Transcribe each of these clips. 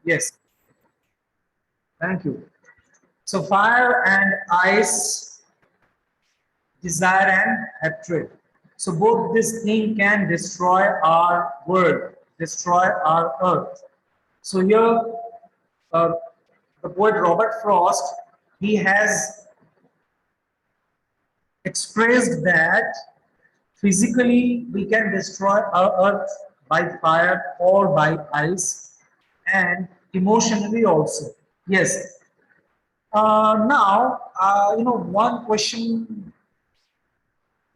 Yes, thank you. So fire and ice, desire and hatred. So both this thing can destroy our world, destroy our earth. So here, uh, the poet Robert Frost, he has expressed that physically we can destroy our earth by fire or by ice, and emotionally also. Yes. Now, one question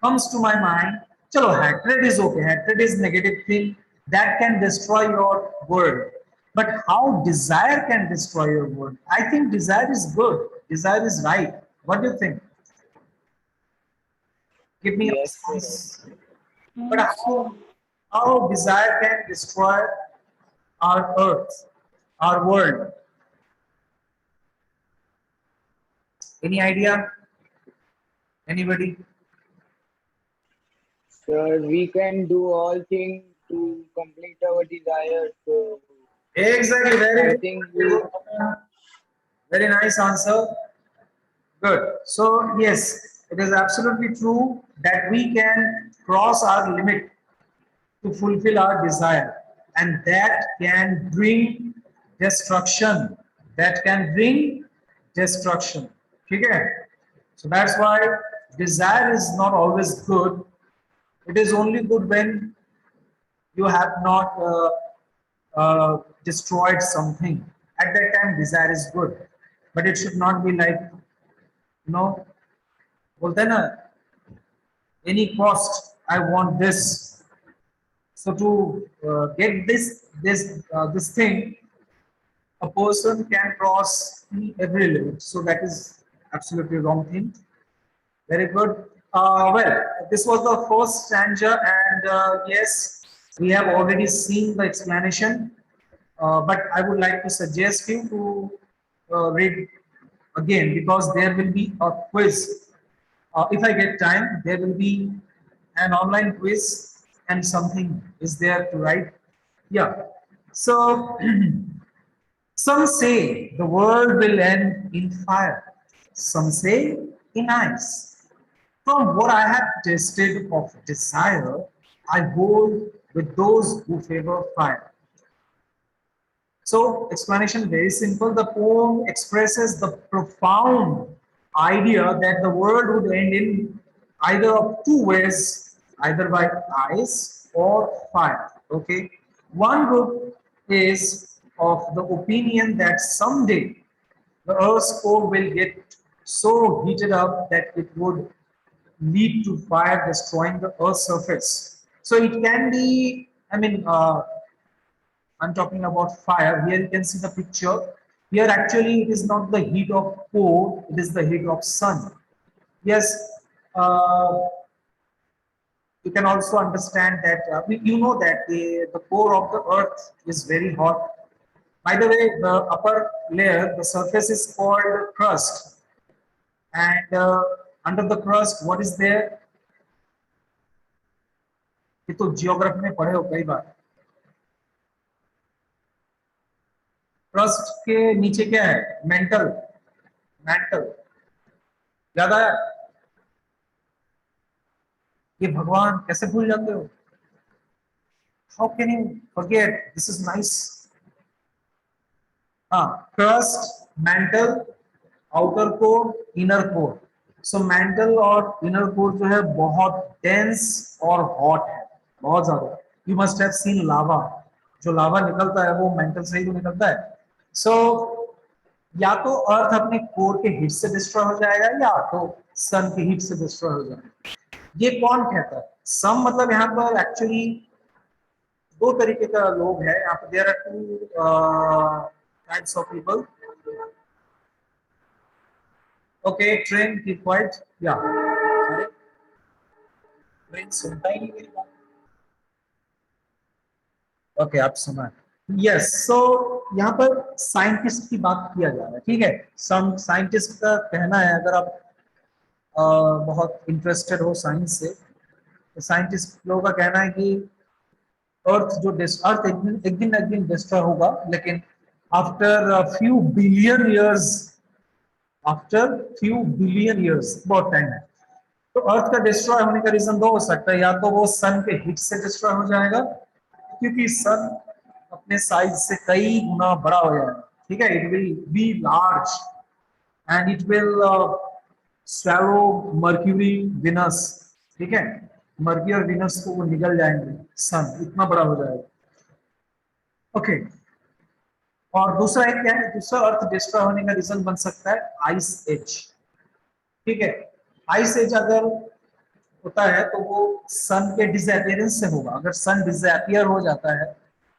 comes to my mind. Chalo, hatred is okay. Hatred is negative thing that can destroy your world. But how desire can destroy your world? I think desire is good. Desire is right. What do you think? Give me a Yes, response. But So how desire can destroy our earth, our world? Any idea? Anybody? sir, we can do all things to complete our desires. So Exactly. Very I good. think Very we, good. Very nice answer. Good. So yes, it is absolutely true that we can cross our limit to fulfill our desire, and that can bring destruction. That can bring destruction. Okay? So that's why desire is not always good. It is only good when you have not destroyed something. At that time, desire is good, but it should not be like, you know, बोलते हैं ना, any cost I want this. So to get this thing, a person can cross every limit. So that is absolutely wrong thing. Very good. Well, this was the first stanza, and yes, we have already seen the explanation. But I would like to suggest you to read again, because there will be a quiz. If I get time, there will be an online quiz and something is there to write. Yeah. So some say the world will end in fire. Some say in ice. From what I have tasted of desire, I hold with those who favor fire. So, explanation very simple. The poem expresses the profound idea that the world would end in either of two ways, either by ice or fire. Okay. One group is of the opinion that someday the Earth's core will get so heated up that it would lead to fire destroying the Earth's surface. So it can be, I'm talking about fire. Here you can see the picture. Here actually it is not the heat of core, it is the heat of sun. Yes, uh, you can also understand that you know that the core of the earth is very hot. By the way, the upper layer, the surface is called crust. And under the crust, what is there? ये तो geography में पढ़े हो कई बार. Crust के नीचे क्या है? मेंटल. मेंटल याद आया? ये भगवान कैसे भूल जाते हो? How can you forget? This is nice. हाँ, crust, mantle, outer core, inner core. So mantle और इनर कोर जो है बहुत डेंस और हॉट है, बहुत ज्यादा. You must have seen lava. जो लावा निकलता है वो मेंटल से ही तो निकलता है. सो या तो अर्थ अपने कोर के हीट से डिस्ट्रॉय हो जाएगा, या तो सन की हीट से डिस्ट्रॉय हो जाएगा. ये कौन कहता है? सम मतलब यहाँ पर एक्चुअली दो तरीके का लोग हैं यहाँ पर. There are two types of people. Okay, train की क्वाइट. या ट्रेन सुनता ही नहीं मेरी बात. ओके, आप सुना. यस. सो यहाँ पर साइंटिस्ट की बात किया जा रहा है. ठीक है, सम साइंटिस्ट का कहना है, अगर आप बहुत इंटरेस्टेड हो साइंस से, तो साइंटिस्ट लोगों का कहना है कि अर्थ एक दिन डिस्ट्रॉय होगा, लेकिन after a few billion years, बहुत टाइम है। तो अर्थ का डिस्ट्रॉय होने का रीजन दो हो सकता है, या तो वो सन के हिट से डिस्ट्रॉय हो जाएगा, क्योंकि सन अपने साइज से कई गुना बड़ा हो जाएगा, ठीक है, it will be large and it will swallow mercury Venus, ठीक है, मर्क्यूरी और विनस को वो निगल जाएंगे, सन इतना बड़ा हो जाएगा। ओके, और दूसरा एक क्या है, दूसरा अर्थ डिस्ट्रॉय होने का रीजन बन सकता है आइस एज, ठीक है। आइस एज अगर होता है तो वो सन के डिसअपियरेंस से होगा। अगर सन डिसअपियर हो जाता है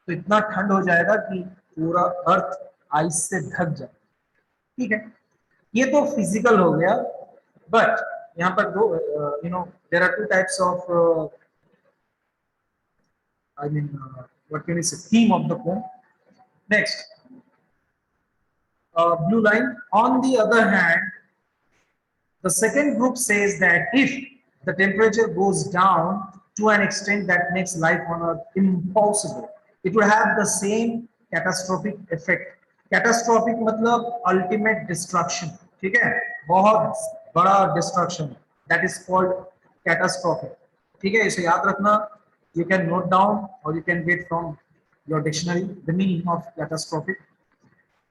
तो इतना ठंड हो जाएगा कि पूरा अर्थ आइस से ढक जाए, ठीक है। ये तो फिजिकल हो गया, बट यहाँ पर दो there are two types of I mean what can you say theme of the poem. Next, blue line. On the other hand, the second group says that if the temperature goes down to an extent that makes life on Earth impossible, it will have the same catastrophic effect. Catastrophic मतलब ultimate destruction, ठीक है, बहुत बड़ा destruction, that is called catastrophic, ठीक है, इसे याद रखना। You can note down or you can get from your dictionary the meaning of catastrophic.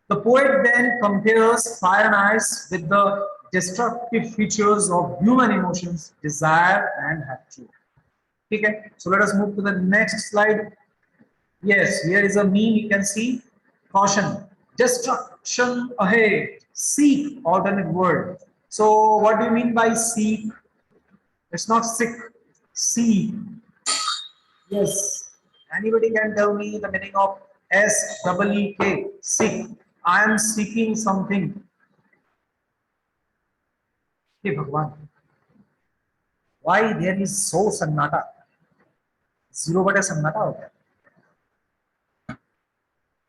The poet then compares fire and ice with the destructive features of human emotions, desire and hatred. Okay, so let us move to the next slide. Yes, here is a meme you can see. Caution, destruction ahead, seek alternate word. So what do you mean by seek? It's not sick, seek. Yes, anybody can tell me the meaning of SEEK, seek. I am seeking something. Hey Bhagwan, why there is so sannata? Zero बटे सन्नाटा हो गया.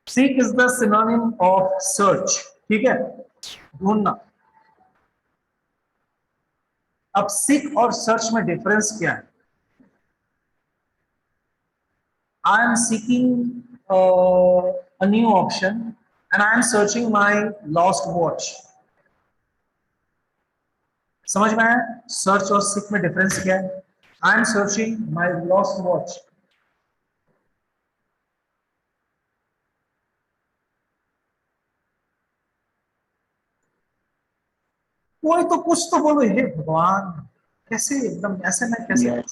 Seek is the synonym of search, ठीक है, ढूंढना. अब seek और search में difference क्या है? I am seeking a new option and I am searching my lost watch. समझ में आया सर्च और सीक में डिफरेंस क्या है? आई am searching my lost watch. कोई तो कुछ तो बोलो, हे भगवान, कैसे एकदम ऐसे में कैसे?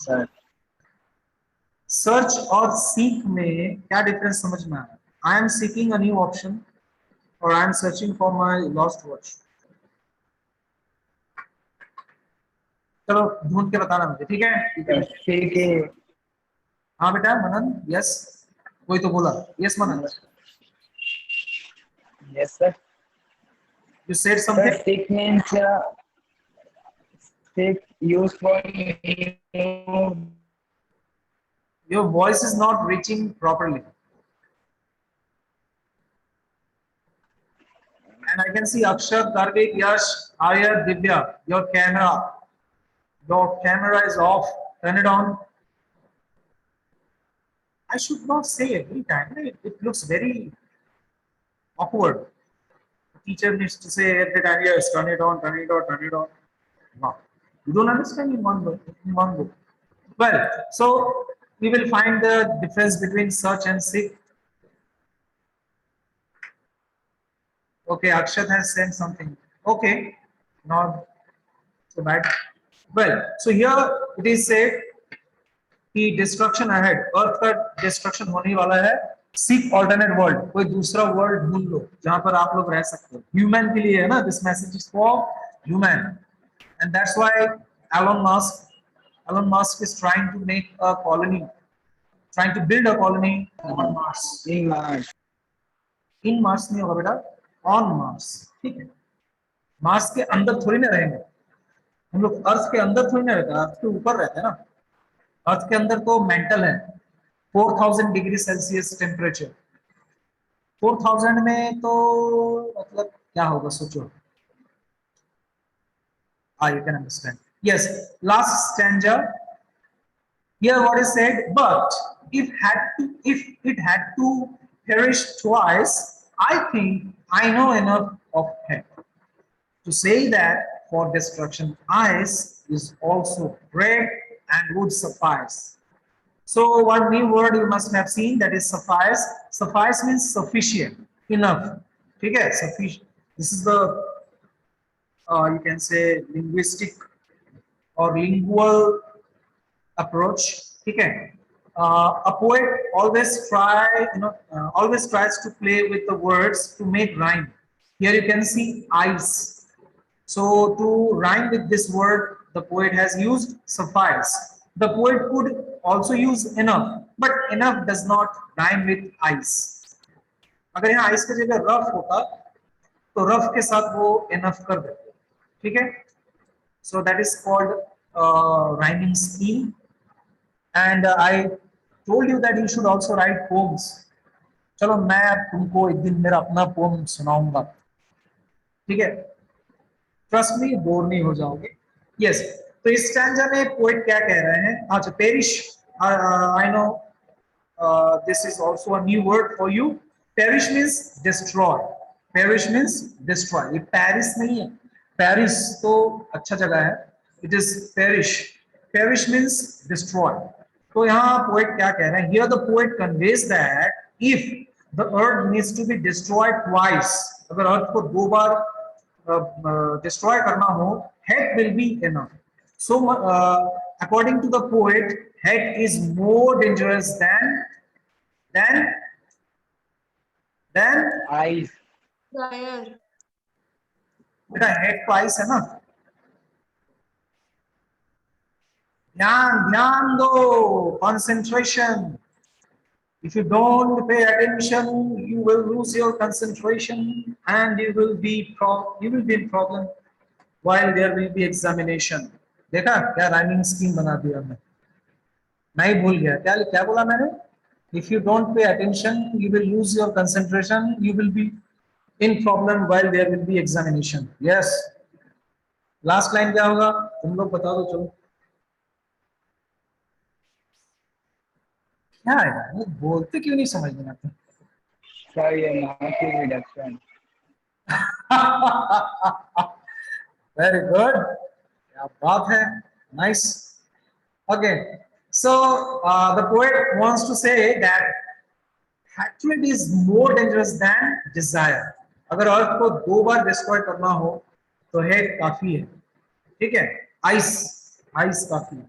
सर्च और सीक में क्या डिफरेंस समझ में आया? I am seeking a new option और I am searching for my lost watch. चलो ढूंढ के बताना मुझे, ठीक है? ठीक है। हाँ बेटा मनन, यस, कोई तो बोला yes Manan. Yes, sir. You said Sir, something. stick means stick used for new. Your voice is not reaching properly. And I can see Akshat, Karvik, Yash, Arya, Divya, your camera is off. Turn it on. I should not say every time. It looks very awkward. The teacher needs to say every time, yes, turn it on, turn it on, turn it on. No. You don't understand in one go. Well, so we will find the difference between search and seek. Okay, Akshat has sent something. Okay, not so bad. Well, so here it is said कि destruction ahead, अर्थ का destruction होने वाला है. Seek alternate world, कोई दूसरा world ढूंढ लो जहां पर आप लोग रह सकते हो. ह्यूमन के लिए है ना, this message is for human and that's why Elon Musk is trying to make a colony, trying to build a colony on Mars. In Mars नहीं होगा बेटा, ऑन मार्स, ठीक है. मार्स के अंदर थोड़ी ना रहेंगे हम लोग, अर्थ के अंदर थोड़ी ना रहते, अर्थ के ऊपर रहते हैं ना. अर्थ के अंदर तो मेंटल है, 4000 डिग्री सेल्सियस टेम्परेचर. 4000 में तो मतलब क्या होगा सोचो. You can understand. Yes, last stanza. Here what is said, but if it had to perish twice, I think I know enough of head to say that for destruction eyes is also bread and would suffice. So one new word you must have seen, that is suffice. Suffice means sufficient, enough. Okay, sufficient. This is the you can say linguistic or lingual approach. Okay. A poet always tries to play with the words to make rhyme. Here you can see ice. So to rhyme with this word, the poet has used suffice. The poet could also use enough, but enough does not rhyme with ice. अगर यहाँ ice की जगह rough होता, तो rough के साथ वो enough कर देते, ठीक है? So that is called rhyming scheme. And I told you that you should also write poems. चलो मैं तुमको एक दिन मेरा अपना पोम सुनाऊंगा, ठीक है? ट्रस्ट मी, बोर नहीं हो जाओगे. यस, तो इस स्टैंजा में पोएट क्या कह रहे हैं? अच्छा, perish, I know this is also a new word for you. Perish means destroy. Perish means destroy. ये पेरिस नहीं है. पेरिस तो अच्छा जगह है. It is perish. Perish means destroy. तो यहाँ पोएट क्या कह रहे हैं? Here the poet conveys that if the earth needs to be destroyed twice, अगर अर्थ को दो बार destroy karna ho, head will be enough. So according to the poet, head is more dangerous than Eyes. Dryer. बेटा head तो ice है ना. ध्यान ध्यान दो, concentration. If you don't pay attention, you will lose your concentration and you will be in problem while there will be examination. देखा क्या rhyming scheme बना दिया मैं ही भूल गया. क्या क्या बोला मैंने? If you don't pay attention, you will lose your concentration. You will be in problem while there will be examination. Yes. Last line क्या होगा? तुम लोग बता दो चलो. क्या है यार, बोलते क्यों नहीं समझ में आते? Sir, your mark is reduction. Very good. क्या बात है. Nice. Okay. So the poet wants to say that hatred is more dangerous than desire. अगर अर्थ को दो बार डिस्ट्रॉय करना हो तो हेड काफी है, ठीक है? आइस काफी है.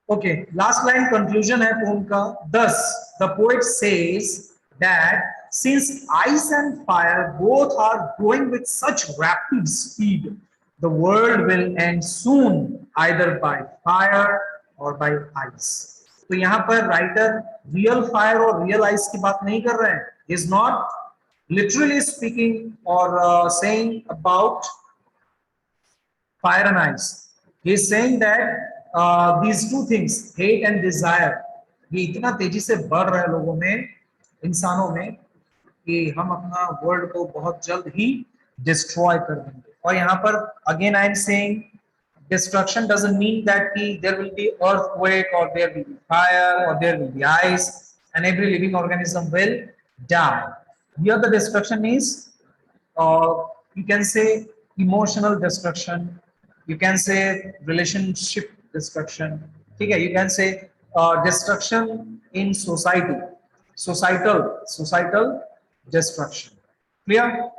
Okay, last line conclusion है पोम का. Thus, the poet says that since ice and fire both are growing with such rapid speed, the world will end soon, either by fire or by ice. तो यहाँ पर writer real fire और real ice की बात नहीं कर रहे हैं. Is not literally speaking or saying about fire and ice. He is saying that these two things, hate and desire, ये इतना तेजी से बढ़ रहा है लोगों में, इंसानों में, कि हम अपना वर्ल्ड को बहुत जल्द ही डिस्ट्रॉय कर देंगे. और यहाँ पर again I am saying destruction doesn't mean that there will be earthquake or there will be fire or there will be ice and every living organism will die. Here the destruction is you can say emotional destruction, you can say relationship destruction, okay? You can say destruction in society, societal destruction. Clear?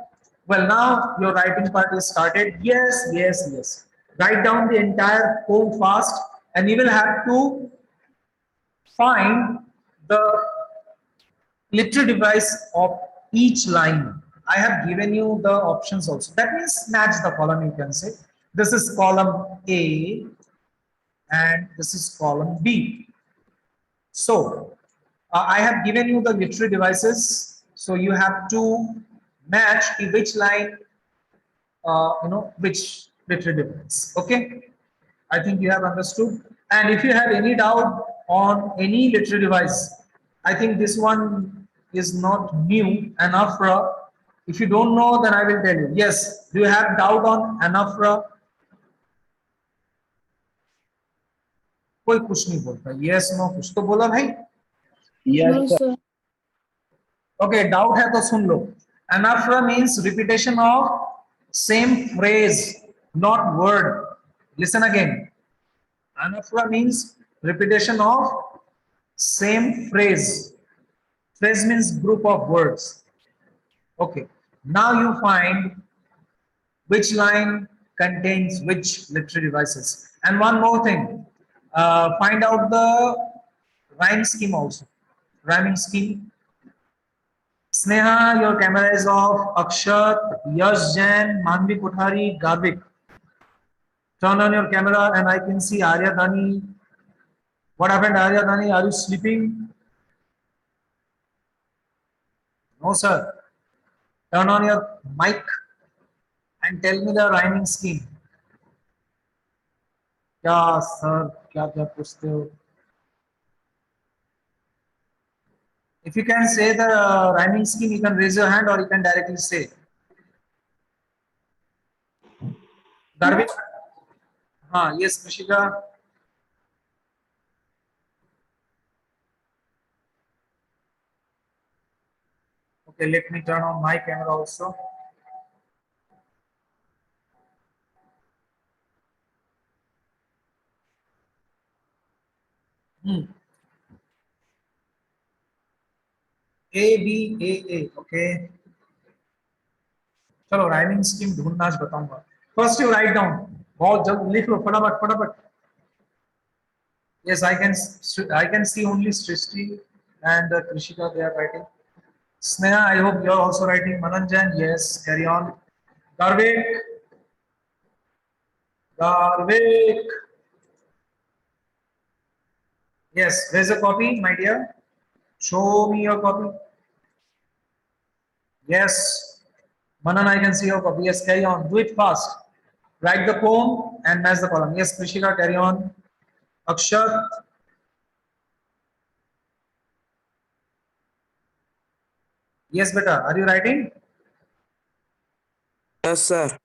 Well, now your writing part is started. Yes. Write down the entire poem fast and you will have to find the literary device of each line. I have given you the options also. That means match the column, you can say. This is column A and this is column B. So I have given you the literary devices. So you have to match which line, which literary device. Okay. I think you have understood. And if you have any doubt on any literary device, I think this one is not new, anaphora. If you don't know, then I will tell you. Yes, do you have doubt on anaphora? कोई कुछ नहीं बोलता. Yes, no, कुछ तो बोला भाई. Yes, sir. Okay, doubt है तो सुन लो. Anaphora means repetition of same phrase, not word. Listen again. Anaphora means repetition of same phrase. Phrase means group of words. Okay. Now you find which line contains which literary devices. And one more thing, find out the rhyme scheme also. Rhyming scheme. Sneha, your camera is off. Akshat, Yash Jain, Manvi Kothari, Garvik. Turn on your camera and I can see Arya Dani. What happened, Arya Dani? Are you sleeping? No, sir. Turn on your mic and tell me the rhyming scheme. क्या sir क्या क्या पूछते हो? If you can say the rhyming scheme, you can raise your hand or you can directly say. Garvik? Yes, Krishika. Okay, let me turn on my camera also. Hmm. A B A. Okay. चलो rhyming scheme ढूंढना आज बताऊंगा. First you write down. बहुत जल्द लिख लो फटाफट फटाफट. Yes, I can see only Srishti and Krishika, they are writing. Sneha, I hope you are also writing. Mananjan, yes, carry on. Garvik, Garvik. Yes, where's the copy, my dear? Show me your copy. Yes, Manan, I can see your copy. Yes, carry on. Do it fast. Write the poem and match the column. Yes, Krishika, carry on. Akshat. Yes, beta. Are you writing? Yes, sir.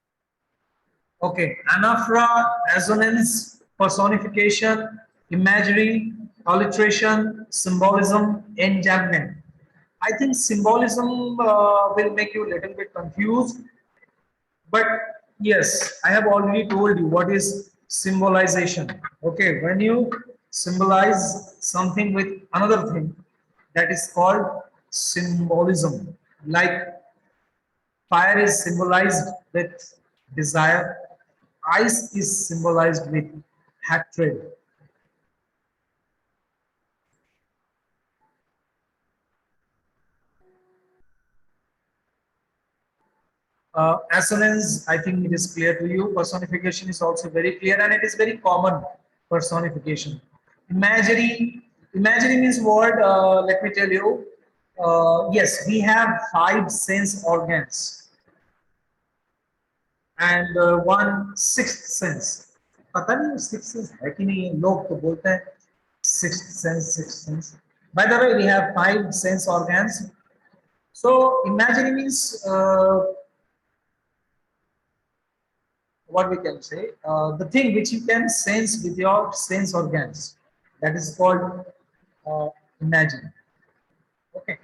Okay. Anaphora, assonance, personification, imagery, alliteration, symbolism, enjambment. I think symbolism will make you a little bit confused. But yes, I have already told you what is symbolization. Okay, when you symbolize something with another thing, that is called symbolism. Like fire is symbolized with desire, ice is symbolized with hatred. Assonance, I think it is clear to you. Personification is also very clear and it is very common personification. Imagery means what? Let me tell you. Yes, we have five sense organs and one sixth sense. पता नहीं sixth sense है कि नहीं लोग तो बोलते हैं sixth sense. By the way, we have five sense organs. So imagery means what we can say, the thing which you can sense with your sense organs, that is called uh, imagine. Okay,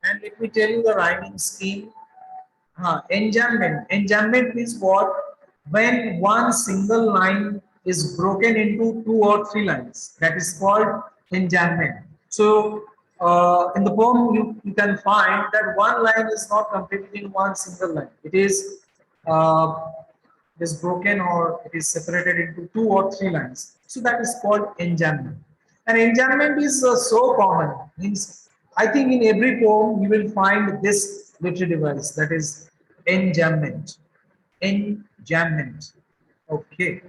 and let me tell you the rhyming scheme. Enjambment means what? When one single line is broken into two or three lines, that is called enjambment. So in the poem, you can find that one line is not completed in one single line. Uh, it is broken or it is separated into two or three lines. So that is called enjambment. And enjambment is so common. Means I think in every poem you will find this literary device, that is enjambment. Enjambment. Okay.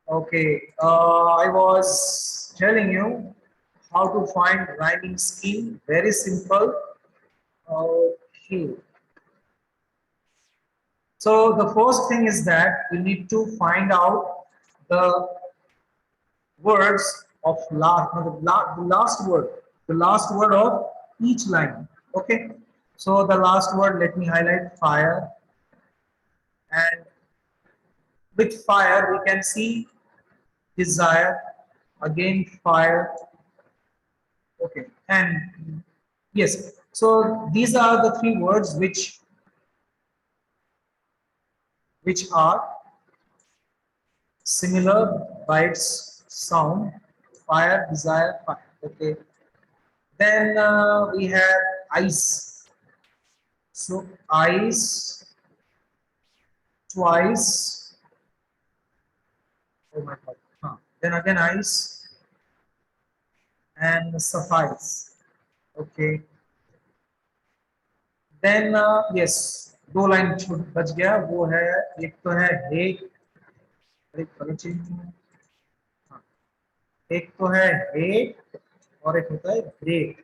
Okay. I was telling you how to find rhyming scheme. Very simple. Okay. So the first thing is that you need to find out the words of last, no, the last word of each line. Okay. So the last word, let me highlight fire, and with fire we can see desire, again fire. Okay, and Yes. So these are the three words which are similar by its sound. Fire, desire, fire. Okay. Then we have ice. So ice twice. Oh my God. Huh. Then again ice and suffice. Okay. Then yes, दो line छूट बच गया, वो है एक तो है hate, एक कलर चेंज, हाँ, एक तो है हेट और एक होता है ग्रेट।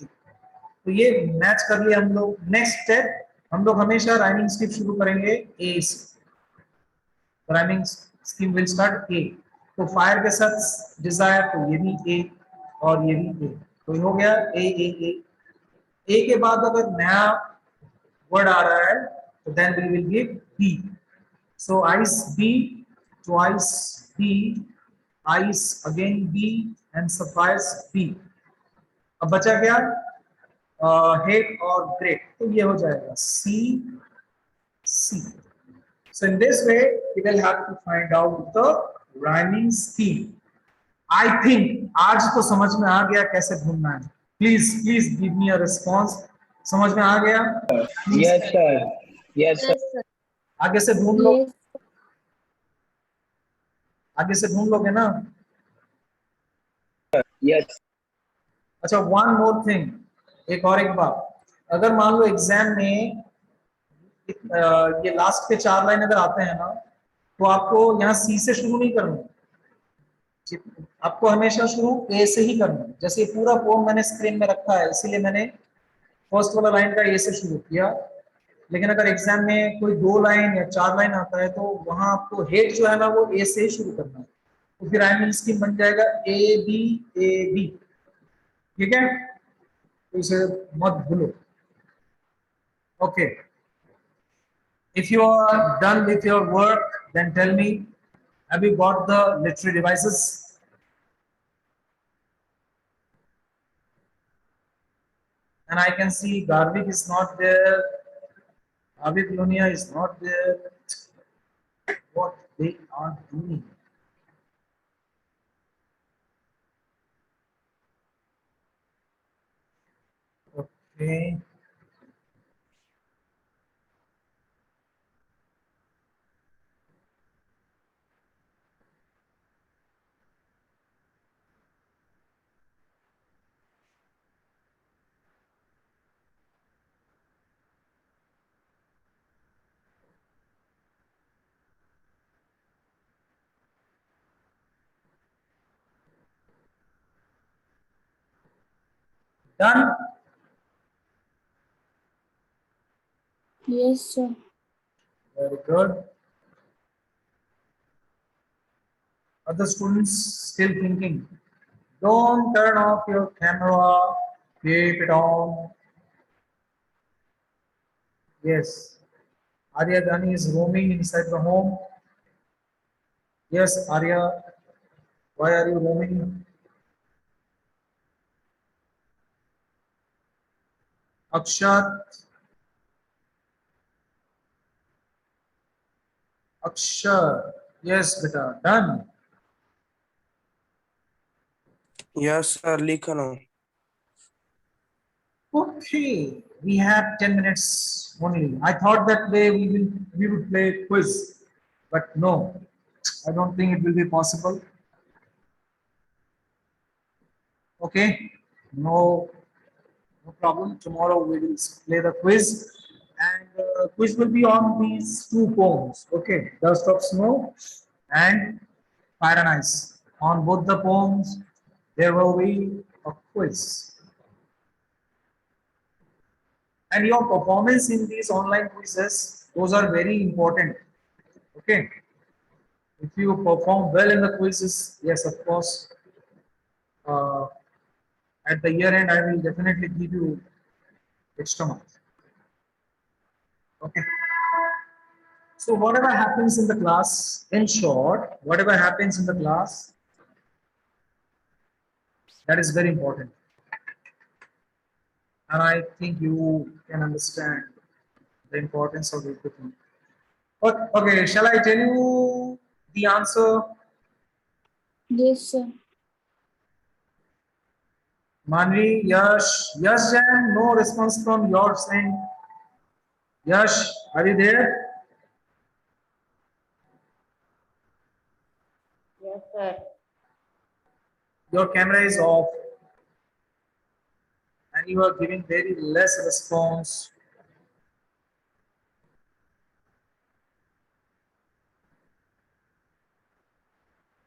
तो ये मैच कर लिए हम लोग। नेक्स्ट स्टेप, हम लोग हमेशा राइमिंग स्किप शुरू करेंगे ए से। राइमिंग स्कीम विल स्टार्ट ए। तो फायर के साथ डिजायर, तो ये भी ए और ये भी ए, तो ये हो गया ए ए ए। ए के बाद अगर नया वर्ड आ रहा है तो then we will give be. So ice be, twice be, ice again be and sapphires be. अब बचा क्या, हेट और ग्रेट, तो ये हो जाएगा सी सी। So in this way, we will have to find out the rhyming scheme. I think आज तो समझ में आ गया कैसे ढूंढना है। Please please give me a response. समझ में आ गया? Yes, sir. Yes, sir. Yes, sir. आगे से ढूंढ लो, Yes. आगे से ढूंढ लोगे ना? Yes. अच्छा, वन मोर थिंग, एक बात, अगर मान लो एग्जाम में ये लास्ट के चार लाइन अगर आते हैं ना, तो आपको यहाँ सी से शुरू नहीं करना, आपको हमेशा शुरू ए से ही करना है। जैसे पूरा पोम मैंने स्क्रीन में रखा है, इसीलिए मैंने फर्स्ट वाला लाइन का ए से शुरू किया। लेकिन अगर एग्जाम में कोई दो लाइन या चार लाइन आता है, तो वहां आपको हेड जो है ना वो ए से ही शुरू करना है। तो फिर राइमिंग स्कीम बन जाएगा ए बी। ठीक है, तो इसे मत भूलो। Okay, if you are done with your work, then tell me, have you got the literary devices? And I can see Garvik is not there, Abid Lunia is not there. What they are doing? Okay. Done? Yes, sir. Very good. Other students still thinking? Don't turn off your camera. Keep it on. Yes. Arya Dani is roaming inside the home. Yes, Arya. Why are you roaming? Akshat. Akshar. Yes, beta. Done. Yes sir लिखा ना Okay. We have 10 minutes only. I thought that way we would play quiz, but no. I don't think it will be possible. Okay. No, no problem. Tomorrow we will play the quiz, and quiz will be on these two poems. Okay, Dust of Snow and Fire and Ice. On both the poems, there will be a quiz. And your performance in these online quizzes, those are very important. Okay, if you perform well in the quizzes, yes, of course, uh, at the year end, I will definitely give you extra marks. Okay. So whatever happens in the class, in short, whatever happens in the class, that is very important. and I think you can understand the importance of everything. Okay, shall I tell you the answer? Yes, sir. Manvi, Yash, Jan, no response from your side. Yash, are you there? Yes, sir. Your camera is off and you are giving very less response.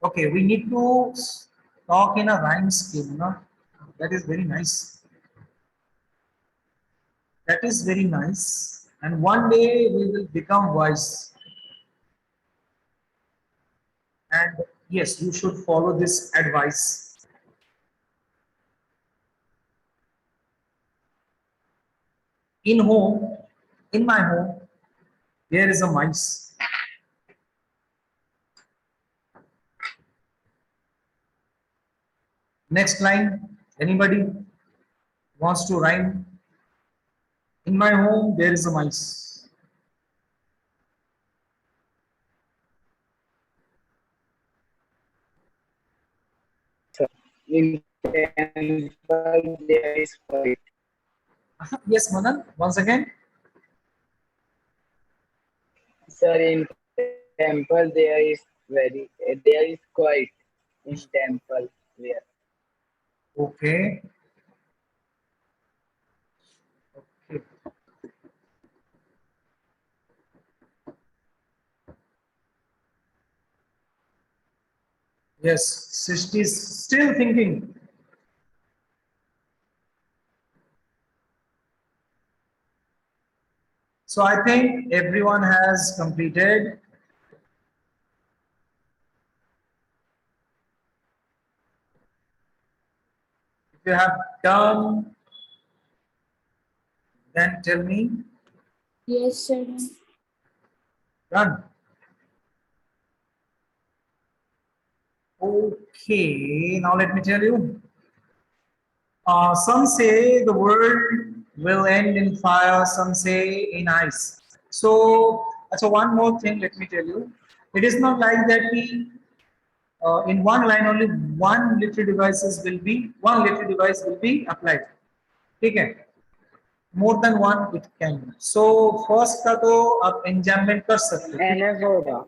Okay, we need to talk in a rhyme scheme, no? That is very nice. That is very nice. And one day we will become wise. And yes, you should follow this advice. In home, in my home, there is a mice. Next line, anybody wants to rhyme? In my home, there is a mice. In temple there is fight. Yes, Manan, once again. Sir, in temple there is quiet in temple there. Okay. Okay. Yes, Srishti is still thinking. So I think everyone has completed. If you have done, then tell me. Yes, sir. Done. Okay, now let me tell you. Some say the world will end in fire, some say in ice. So one more thing, let me tell you. It is not like that in one line only one little device will be applied. Okay, more than one it can be. So first का तो आप enjambment कर सकते हैं. NF होगा.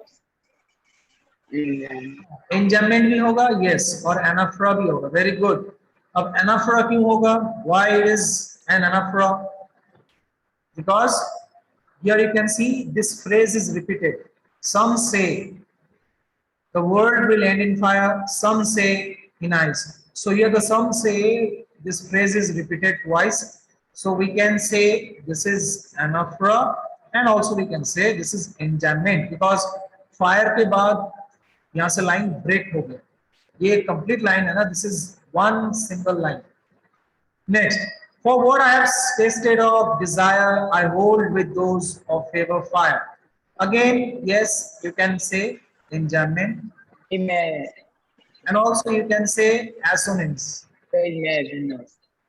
In Enjambment भी होगा, yes, और anaphora भी होगा. Very good. अब anaphora क्यों होगा? Why it is an anaphora? Because here you can see this phrase is repeated. Some say the world will end in fire, some say in ice. So here the some say this phrase is repeated twice. So we can say this is anaphora and also we can say this is enjambment because fire के बाद यहाँ से line break हो गया. ये complete line है ना, this is one single line. Next, for what I have tasted of desire, I hold with those of favor fire. Again, yes, you can say enjambment. Imagine, And also you can say assonance. imagine,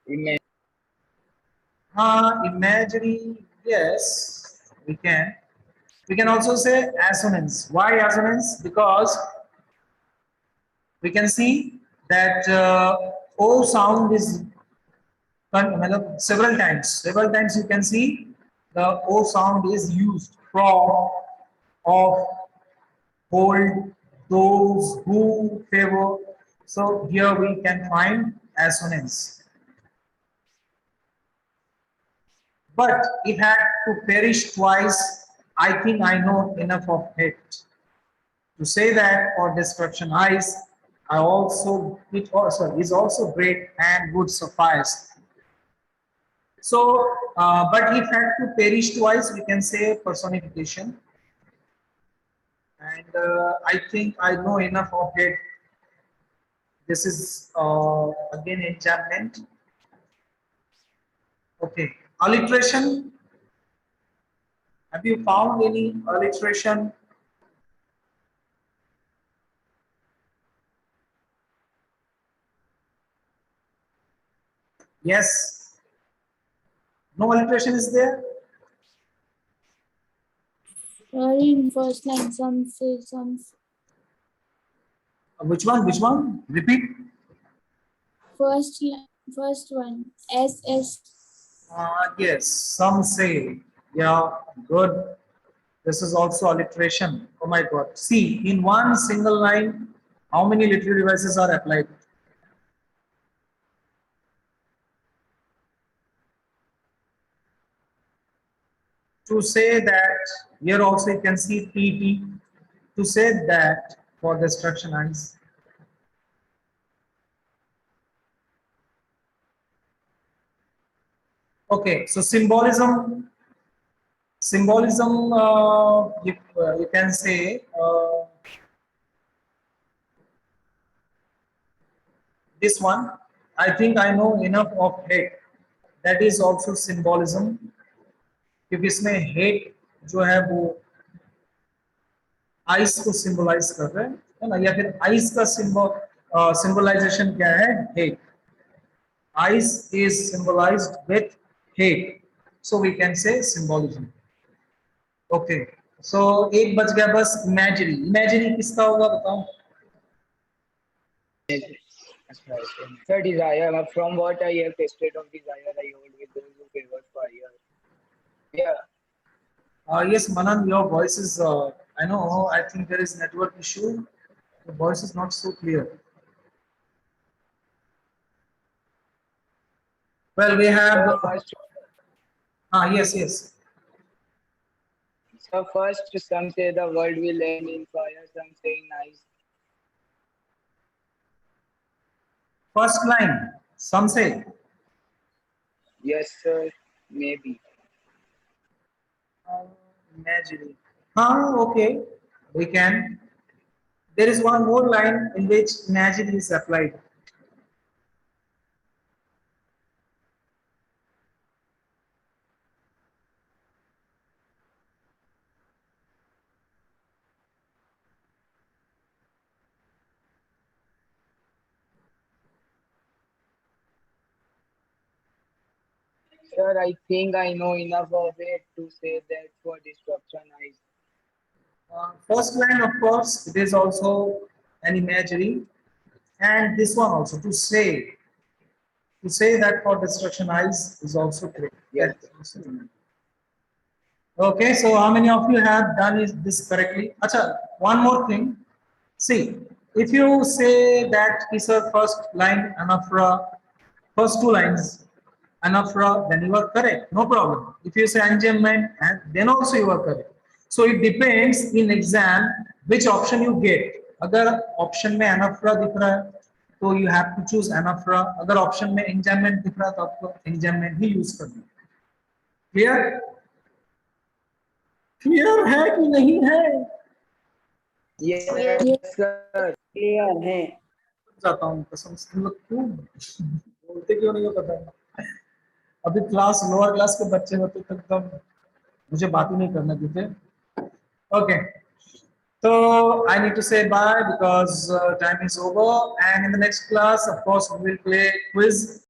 imagine. Imagery, yes, we can. We can also say assonance. Why assonance? Because we can see that O sound is several times. Several times you can see the O sound is used from, of, hold, those, who, favor. So here we can find assonance. But it had to perish twice. I think I know enough of it. To say that for destruction eyes, I also it also is also great and would suffice. So, but if had to perish twice, we can say personification. And I think I know enough of it. This is again enchantment. Okay, alliteration. Have you found any alliteration? Yes. No alliteration is there? Sorry, in first line, some say, some. Which one? Which one? Repeat. First one, SS. Yes, some say. Yeah, good. This is also alliteration. Oh my God. See, in one single line, how many literary devices are applied? To say that, here also you can see TT. To say that for destruction eyes. Okay, so symbolism, you can say this one. I think I know enough of hate. That is also symbolism. क्योंकि इसमें hate जो है वो ice को symbolize कर रहे हैं, है ना? या फिर आइस का सिंबलाइजेशन क्या है? Hate. Ice is symbolized with hate, so we can say symbolism. Okay, so एक बच गया बस imagery. Imagery किसका होगा बताओ? Sir, desire. From what I have tasted of desire, I hold with those who favor fire. Yeah. Yes, Manan, your voice is. I know. I think there is network issue. The voice is not so clear. Well, we have. Sir, first, Yes, yes. so first, some say the world will end in fire, some say in ice. First line. Some say. Yes, sir, maybe. Imagery. Okay. We can. There is one more line in which imagery is applied. Sir, I think I know enough of it to say that for destruction eyes. First line, of course, it is also an imagery, and this one also to say that for destruction eyes is also correct. Yes. Okay, so how many of you have done this correctly? Acha, one more thing. See, if you say that is a first line anaphora, first two lines anaphora, then you are correct, no problem. If you say enjambment, and then also you are correct. So it depends in exam which option you get. अगर option में anaphora दिख रहा है, तो you have to choose anaphora. अगर option में enjambment दिख रहा है, तो आपको enjambment ही use करना है. Clear? Clear है कि नहीं है? Yes, sir. Clear है. जाता हूँ कसम से. तुम लोग क्यों बोलते क्यों नहीं हो पता है? अभी क्लास लोअर क्लास के बच्चे होते तक तो मुझे बात ही नहीं करना देते. Okay, so I need to say bye because time is over, and in the next class, of course, we will play quiz.